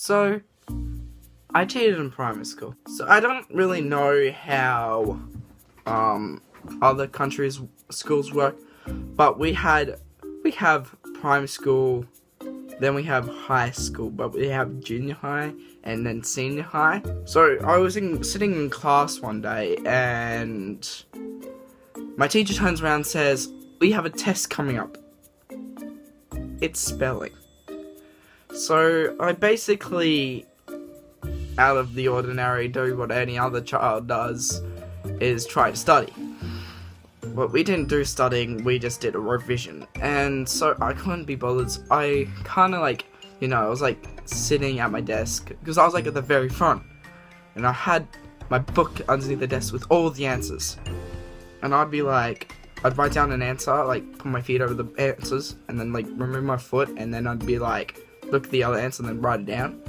So, I cheated in primary school. So I don't really know how other countries' schools work, but we have primary school, then we have high school, but we have junior high and then senior high. So I was sitting in class one day, and my teacher turns around and says, "We have a test coming up. It's spelling." So I basically, out of the ordinary, do what any other child does, is try to study. But we didn't do studying, we just did a revision. And so I couldn't be bothered. I kind of I was sitting at my desk, because I was at the very front. And I had my book underneath the desk with all the answers. And I'd write down an answer, put my feet over the answers, and then remove my foot, and then I'd be look at the other answer and then write it down.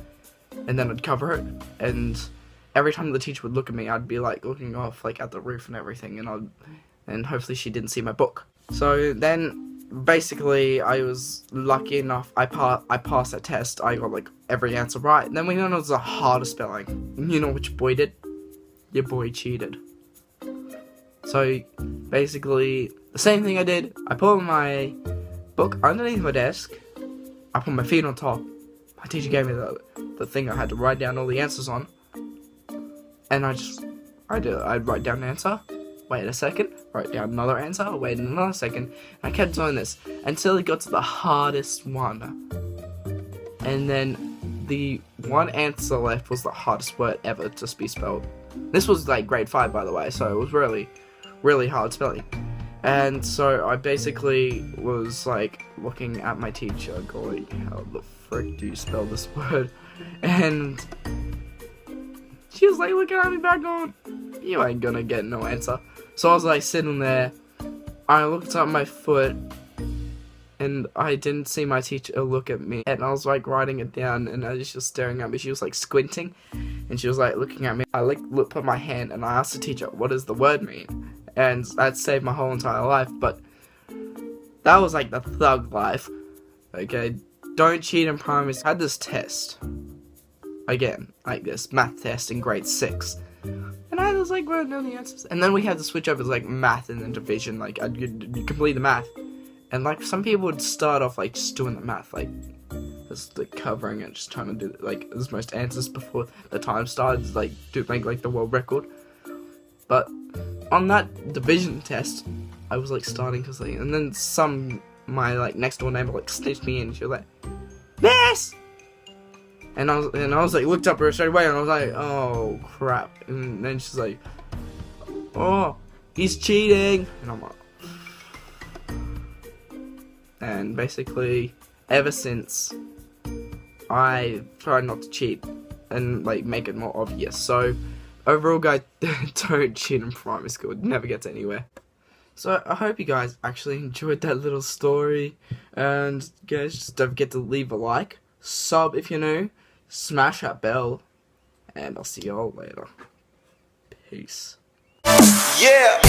And then I'd cover it. And every time the teacher would look at me, I'd be looking off at the roof and everything, and hopefully she didn't see my book. So then basically I was lucky enough, I passed that test. I got every answer right. And then we know it was the hardest spelling. You know what your boy did? Your boy cheated. So basically the same thing I did. I put my book underneath my desk. I put my feet on top. My teacher gave me the thing I had to write down all the answers on. And I'd write down an answer, wait a second, write down another answer, wait another second. And I kept doing this until it got to the hardest one. And then the one answer left was the hardest word ever to be spelled. This was grade 5, by the way, so it was really, really hard spelling. And so I basically was looking at my teacher going, "How the frick do you spell this word?" And she was looking at me back going, "You ain't gonna get no answer." So I was sitting there, I looked at my foot, and I didn't see my teacher look at me, and I was writing it down, and I was just staring at me. She was squinting, and she was looking at me. I put my hand, and I asked the teacher, "What does the word mean?" And that saved my whole entire life. But that was the thug life. Okay, don't cheat in primary. I had this test again, this math test in grade 6, and I was writing down the answers. And then we had to switch over to math and then division. I'd complete the math, and some people would start off just doing the math, just covering it, just trying to do as most answers before the time starts, to make the world record. But on that division test, I was starting to sleep, and then my next door neighbor snitched me in. She was "Miss!" And I was looked up her straight away, and I was "Oh crap!" And then she's "Oh, he's cheating!" And I'm and basically, ever since, I tried not to cheat and make it more obvious. So overall, guys, don't cheat in primary school. It never gets anywhere. So I hope you guys actually enjoyed that little story. And guys, just don't forget to leave a like, sub if you're new, smash that bell, and I'll see you all later. Peace. Yeah.